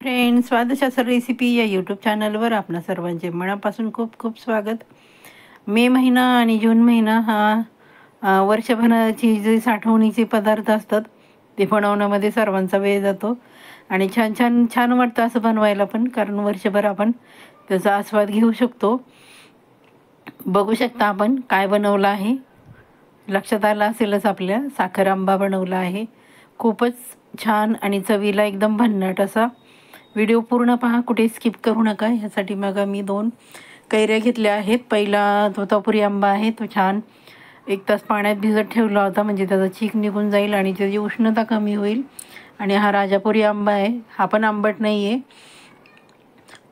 Friends, स्वादशास्त्र recipe या YouTube चॅनलवर आपणा सर्वांचे मनापासून खूप खूप स्वागत. मे महिना आणि जून महिना हा वर्षभराची जे साठवणीचे पदार्थ असतात ते बनवण्यामध्ये सर्वांचा वेळ जातो आणि छान छान छान वाटतं असं बनवायला पण, कारण वर्षभर आपण त्याचा आस्वाद घेऊ शकतो. बघू शकता आपण काय बनवलं आहे. लक्षात आलं असेलच आपल्या, साखर आंबा बनवला आहे. खूपच छान आणि चवीला एकदम भन्नाट असा. व्हिडिओ पूर्ण पहा, कुठे स्किप करू नका. ह्यासाठी मग मी 2 कैऱ्या घेतल्या आहेत. पहिला तोतापुरी आंबा आहे, तो छान 1 तास पाण्यात भिजत ठेवला होता, म्हणजे त्याचा चीक निघून जाईल आणि त्याची उष्णता कमी होईल. आणि हा राजापुरी आंबा आहे, हा पण आंबट नाही आहे.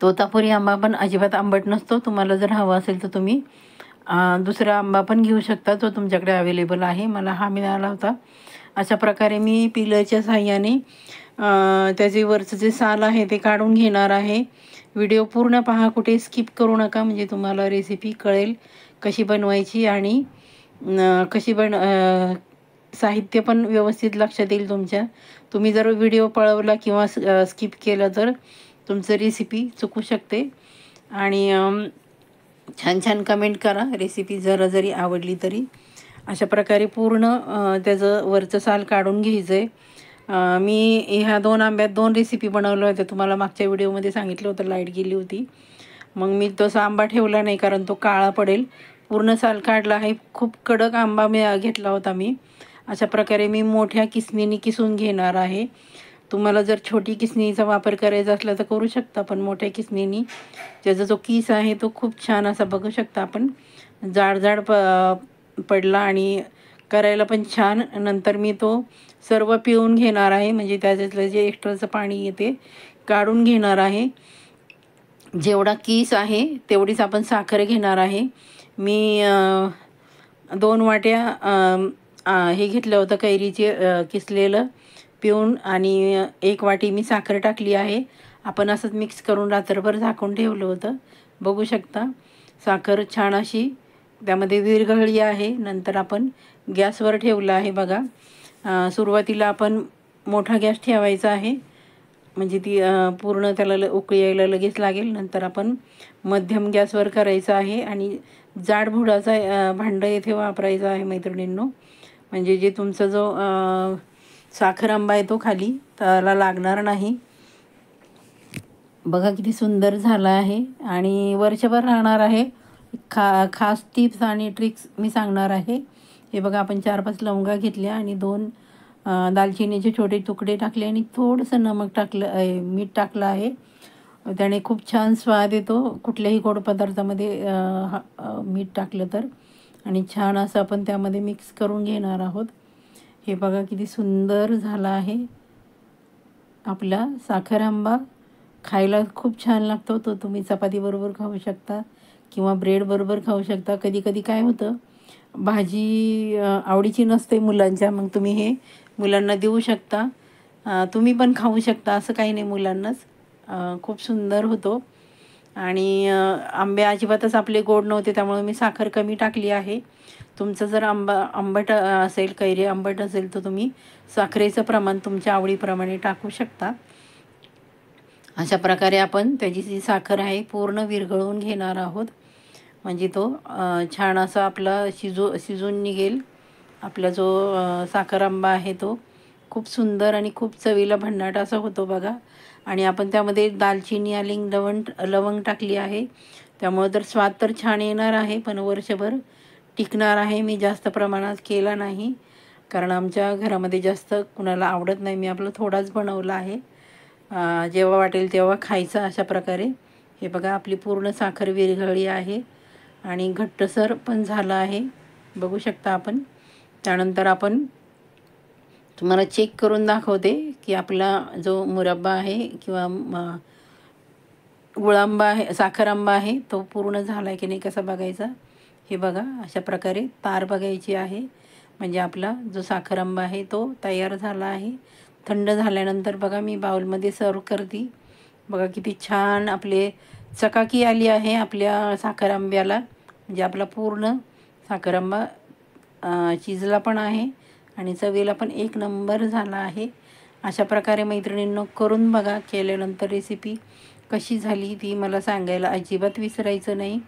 तोतापुरी आंबा पण अजिबात आंबट नसतो. तुम्हाला जर हवा असेल तर तुम्ही दुसरा आंबा पण घेऊ शकता, जो तुमच्याकडे अवेलेबल आहे. मला हा मिळाला होता. अशा प्रकारे मी पिलरच्या साहाय्याने त्याचे वरचं जे साल आहे ते काढून घेणार आहे. व्हिडिओ पूर्ण पहा, कुठे स्किप करू नका, म्हणजे तुम्हाला रेसिपी कळेल कशी बनवायची आणि कशी साहित्य पण व्यवस्थित लक्षात येईल तुमच्या. तुम्ही जर व्हिडिओ पळवला किंवा स्किप केलं तर तुमचं रेसिपी चुकू शकते. आणि छान छान कमेंट करा रेसिपी जरा जरी आवडली तरी. अशा प्रकारे पूर्ण त्याचं वरचं साल काढून घ्यायचं आहे. मी ह्या 2 आंब्यात 2 रेसिपी बनवल्या होत्या. तुम्हाला मागच्या व्हिडिओमध्ये सांगितलं होतं, लाईट गेली होती. मग मी तसा आंबा ठेवला नाही, कारण तो काळा पडेल. पूर्ण साल काढला आहे. खूप कडक आंबा घेतला होता मी. अशा प्रकारे मी मोठ्या किसणीने किसून घेणार आहे. तुम्हाला जर छोटी किसणीचा वापर करायचा असला तर करू शकता, पण मोठ्या किसणीने त्याचा जो किस आहे तो खूप छान असा बघू शकता आपण, जाड जाड पडला आणि करायला पण छान. नंतर मी तो सर्व पिळून घेणार आहे, म्हणजे त्याच्यातलं जे एक्स्ट्राचं पाणी येते काढून घेणार आहे. जेवढा किस आहे तेवढीच आपण साखर घेणार आहे. मी 2 वाट्या हे घेतलं होतं कैरीचे किसलेलं पिळून, आणि 1 वाटी मी साखर टाकली आहे. आपण असंच मिक्स करून रात्रभर झाकून ठेवलं होतं. बघू शकता साखर छान अशी त्यामध्ये विरघळली आहे. नंतर आपण गॅसवर ठेवलं आहे बघा. सुरुवातीला आपण मोठा गॅस ठेवायचा आहे, म्हणजे ती पूर्ण त्याला उकळी यायला लगेच लागेल. नंतर आपण मध्यम गॅसवर करायचं आहे आणि जाडबुडाचा भांडं येथे वापरायचं आहे मैत्रिणींनो, म्हणजे जे तुमचा जो साखर आंबा आहे तो खाली त्याला लागणार नाही. बघा किती सुंदर झाला आहे आणि वर्षभर राहणार आहे. खास टिप्स आणि ट्रिक्स मी सांगणार आहे. हे बघा, आपण 4-5 लवंगा घेतल्या आणि 2 दालचिनीचे छोटे तुकडे टाकले आणि थोडंसं नमक टाकलं, मीठ टाकलं आहे. त्याने खूप छान स्वाद येतो कुठल्याही गोड पदार्थामध्ये मीठ टाकलं तर. आणि छान असं आपण त्यामध्ये मिक्स करून घेणार आहोत. हे बघा किती सुंदर झाला आहे आपला साखर आंबा. खायला खूप छान लागतो. तो तुम्ही चपातीबरोबर खाऊ शकता किंवा ब्रेडबरोबर खाऊ शकता. कधी कधी काय होतं, भाजी आवडीची नसते मुलांच्या, मग तुम्ही हे मुलांना देऊ शकता. तुम्ही पण खाऊ शकता, असं काही नाही मुलांनाच. खूप सुंदर होतो. आणि आंबे अजिबातच आपले गोड नव्हते, त्यामुळे मी साखर कमी टाकली आहे. तुमचं जर आंबट असेल, कैरी आंबट असेल, तर तुम्ही साखरेचं प्रमाण तुमच्या आवडीप्रमाणे टाकू शकता. अशा प्रकारे आपण त्याची जी साखर आहे पूर्ण विरघळवून घेणार आहोत, म्हणजे तो छान असा आपला शिजून निघेल. आपला जो साखर आंबा आहे तो खूप सुंदर आणि खूप चवीला भन्नाट असा होतो बघा. आणि आपण त्यामध्ये दालचिनी आणि लवंग टाकली आहे, त्यामुळे तर स्वाद तर छान येणार आहे, पण वर्षभर टिकणार आहे. मी जास्त प्रमाणात केला नाही, कारण आमच्या घरामध्ये जास्त कुणाला आवडत नाही. मी आपलं थोडाच बनवला आहे, जेव्हा वाटेल तेव्हा खायचं. अशा प्रकारे हे बघा, आपली पूर्ण साखर विरघळली आहे आणि घट्टसर पण झालं आहे, बघू शकता आपण. त्यानंतर आपण तुम्हाला चेक करून दाखवते की आपला जो मुरब्बा आहे किंवा गुळांबा आहे, साखर आंबा आहे, तो पूर्ण झाला आहे की नाही कसा बघायचा. हे बघा, अशा प्रकारे तार बघायची आहे, म्हणजे आपला जो साखर आंबा आहे तो तयार झाला आहे. थंड झाल्यानंतर बघा मी बाउलमध्ये सर्व करते. बघा किती छान आपले चकाकी आली आहे आपल्या साखर आंब्याला, म्हणजे आपला पूर्ण साखर आंबा शिजला पण आहे आणि चवीला पण 1 नंबर झाला आहे. अशा प्रकारे मैत्रिणींनो करून बघा. केल्यानंतर रेसिपी कशी झाली ती मला सांगायला अजिबात विसरायचं नाही.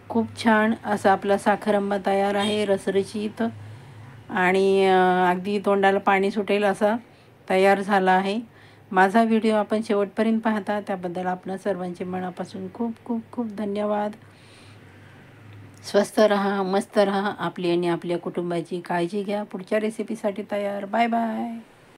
खूप छान असा आपला साखर तयार आहे, रसरशीत आणि अगदी तोंडाला पाणी सुटेल असा तयार झाला आहे. माझा व्हिडिओ आपण शेवटपर्यंत पाहता त्याबद्दल आपणा सर्वांचे मनापासून खूप खूप खूप धन्यवाद. स्वस्थ रहा, मस्त रहा. आपली आणि आपल्या कुटुंबाची काळजी घ्या. पुढच्या रेसिपीसाठी तयार. Bye bye.